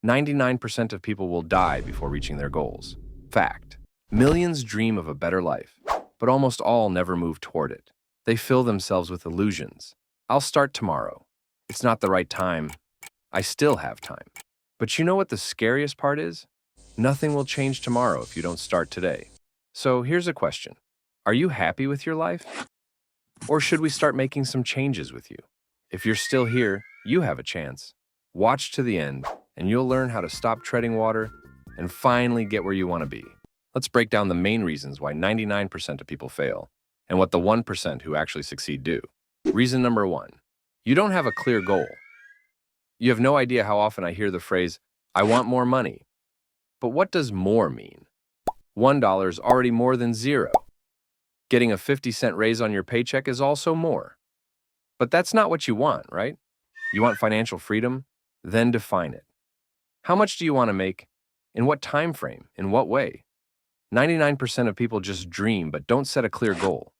99% of people will die before reaching their goals. Fact. Millions dream of a better life, but almost all never move toward it. They fill themselves with illusions. I'll start tomorrow. It's not the right time. I still have time. But you know what the scariest part is? Nothing will change tomorrow if you don't start today. So here's a question. Are you happy with your life? Or should we start making some changes with you? If you're still here, you have a chance. Watch to the end, and you'll learn how to stop treading water and finally get where you want to be. Let's break down the main reasons why 99% of people fail and what the 1% who actually succeed do. Reason number 1. You don't have a clear goal. You have no idea how often I hear the phrase, I want more money. But what does more mean? $1 is already more than zero. Getting a 50-cent raise on your paycheck is also more. But that's not what you want, right? You want financial freedom? Then define it. How much do you want to make? In what time frame? In what way? 99% of people just dream but don't set a clear goal.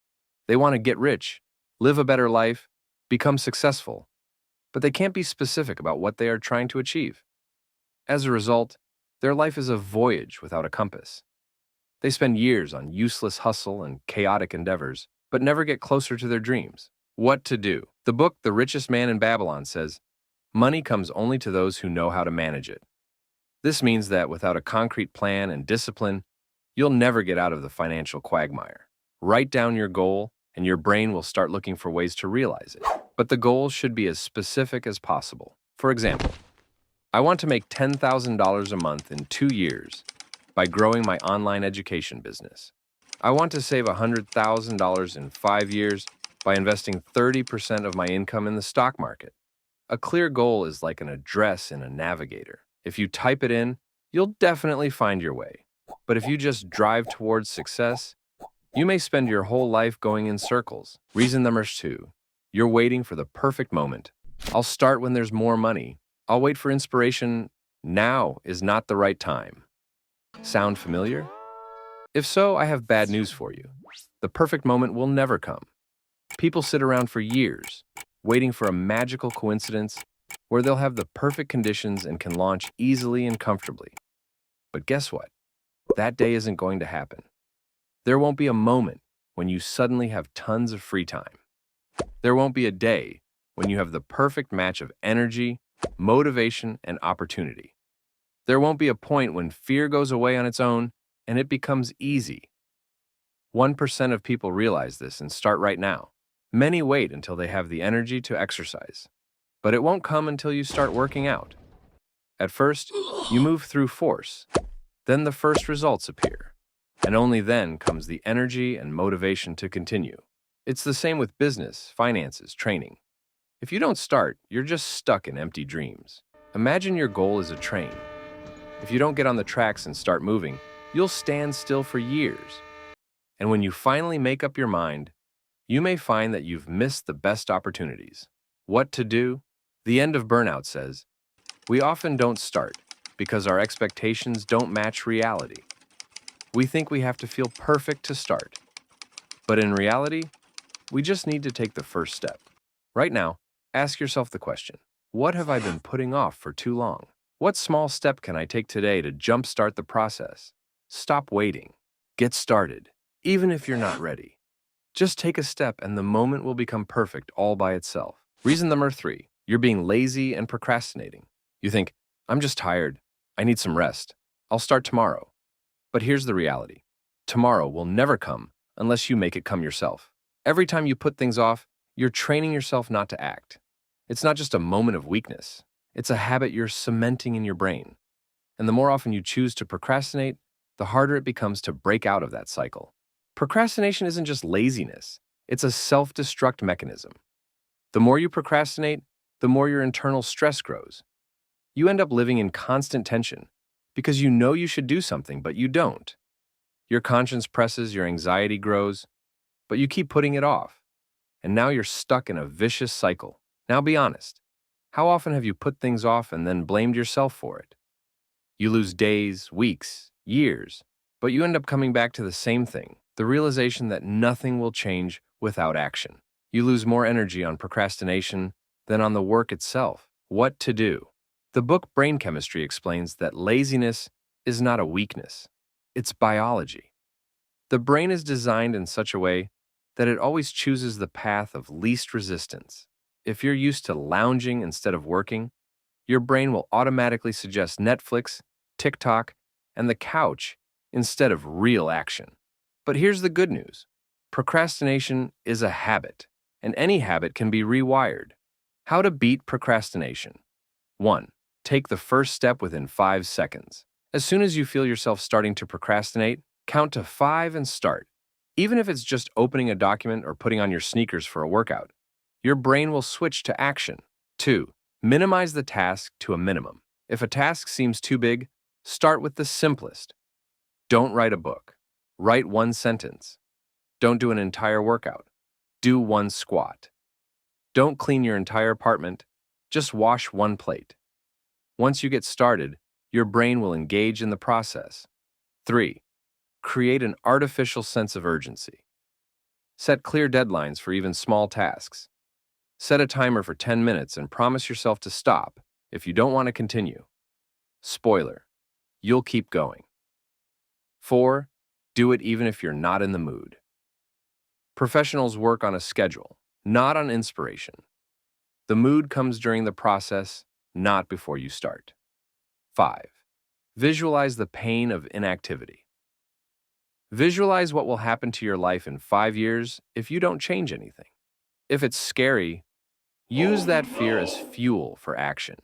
They want to get rich, live a better life, become successful, but they can't be specific about what they are trying to achieve. As a result, their life is a voyage without a compass. They spend years on useless hustle and chaotic endeavors, but never get closer to their dreams. What to do? The book The Richest Man in Babylon says, money comes only to those who know how to manage it. This means that without a concrete plan and discipline, you'll never get out of the financial quagmire. Write down your goal, and your brain will start looking for ways to realize it. But the goal should be as specific as possible. For example, I want to make $10,000 a month in 2 years by growing my online education business. I want to save $100,000 in 5 years by investing 30% of my income in the stock market. A clear goal is like an address in a navigator. If you type it in, you'll definitely find your way. But if you just drive towards success, you may spend your whole life going in circles. Reason number 2. You're waiting for the perfect moment. I'll start when there's more money. I'll wait for inspiration. Now is not the right time. Sound familiar? If so, I have bad news for you. The perfect moment will never come. People sit around for years, waiting for a magical coincidence where they'll have the perfect conditions and can launch easily and comfortably. But guess what? That day isn't going to happen. There won't be a moment when you suddenly have tons of free time. There won't be a day when you have the perfect match of energy, motivation, and opportunity. There won't be a point when fear goes away on its own and it becomes easy. 1% of people realize this and start right now. Many wait until they have the energy to exercise, but it won't come until you start working out. At first, you move through force. Then the first results appear, and only then comes the energy and motivation to continue. It's the same with business, finances, training. If you don't start, you're just stuck in empty dreams. Imagine your goal is a train. If you don't get on the tracks and start moving, you'll stand still for years. And when you finally make up your mind, you may find that you've missed the best opportunities. What to do? The End of Burnout says, we often don't start because our expectations don't match reality. We think we have to feel perfect to start. But in reality, we just need to take the first step. Right now, ask yourself the question, what have I been putting off for too long? What small step can I take today to jumpstart the process? Stop waiting. Get started, even if you're not ready. Just take a step and the moment will become perfect all by itself. Reason number 3, you're being lazy and procrastinating. You think, I'm just tired. I need some rest. I'll start tomorrow. But here's the reality. Tomorrow will never come unless you make it come yourself. Every time you put things off, you're training yourself not to act. It's not just a moment of weakness. It's a habit you're cementing in your brain. And the more often you choose to procrastinate, the harder it becomes to break out of that cycle. Procrastination isn't just laziness. It's a self-destruct mechanism. The more you procrastinate, the more your internal stress grows. You end up living in constant tension because you know you should do something, but you don't. Your conscience presses, your anxiety grows, but you keep putting it off. And now you're stuck in a vicious cycle. Now be honest. How often have you put things off and then blamed yourself for it? You lose days, weeks, years, but you end up coming back to the same thing, the realization that nothing will change without action. You lose more energy on procrastination than on the work itself. What to do? The book Brain Chemistry explains that laziness is not a weakness, it's biology. The brain is designed in such a way that it always chooses the path of least resistance. If you're used to lounging instead of working, your brain will automatically suggest Netflix, TikTok, and the couch instead of real action. But here's the good news. Procrastination is a habit, and any habit can be rewired. How to beat procrastination. 1. Take the first step within 5 seconds. As soon as you feel yourself starting to procrastinate, count to 5 and start. Even if it's just opening a document or putting on your sneakers for a workout, your brain will switch to action. 2. Minimize the task to a minimum. If a task seems too big, start with the simplest. Don't write a book. Write one sentence. Don't do an entire workout. Do one squat. Don't clean your entire apartment. Just wash one plate. Once you get started, your brain will engage in the process. 3. Create an artificial sense of urgency. Set clear deadlines for even small tasks. Set a timer for 10 minutes and promise yourself to stop if you don't want to continue. Spoiler, you'll keep going. 4. Do it even if you're not in the mood. Professionals work on a schedule, not on inspiration. The mood comes during the process, not before you start. 5. Visualize the pain of inactivity. Visualize what will happen to your life in 5 years if you don't change anything. If it's scary, use that fear as fuel for action.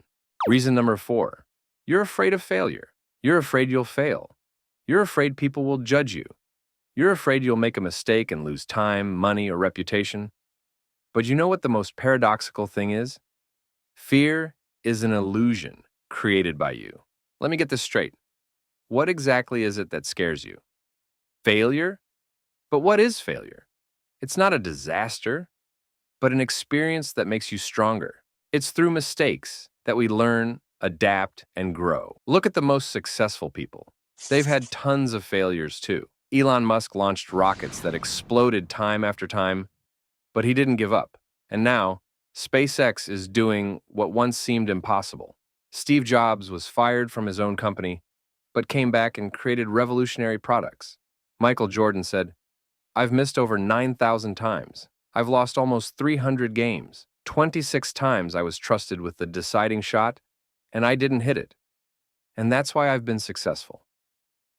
Reason number 4. You're afraid of failure. You're afraid you'll fail. You're afraid people will judge you. You're afraid you'll make a mistake and lose time, money, or reputation. But you know what the most paradoxical thing is? Fear is an illusion created by you. Let me get this straight. What exactly is it that scares you? Failure? But what is failure? It's not a disaster, but an experience that makes you stronger. It's through mistakes that we learn, adapt, and grow. Look at the most successful people. They've had tons of failures too. Elon Musk launched rockets that exploded time after time, but he didn't give up. And now, SpaceX is doing what once seemed impossible. Steve Jobs was fired from his own company, but came back and created revolutionary products. Michael Jordan said, "I've missed over 9,000 times. I've lost almost 300 games. 26 times I was trusted with the deciding shot, and I didn't hit it. And that's why I've been successful."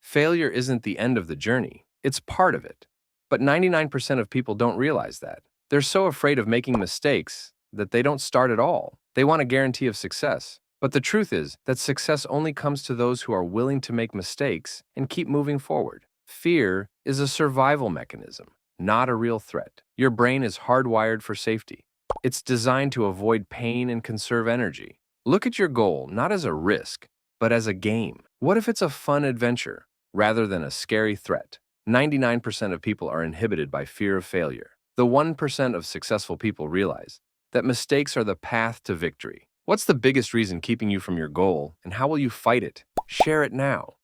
Failure isn't the end of the journey. It's part of it. But 99% of people don't realize that. They're so afraid of making mistakes that they don't start at all. They want a guarantee of success. But the truth is that success only comes to those who are willing to make mistakes and keep moving forward. Fear is a survival mechanism, not a real threat. Your brain is hardwired for safety. It's designed to avoid pain and conserve energy. Look at your goal not as a risk, but as a game. What if it's a fun adventure rather than a scary threat? 99% of people are inhibited by fear of failure. The 1% of successful people realize that mistakes are the path to victory. What's the biggest reason keeping you from your goal, and how will you fight it? Share it now.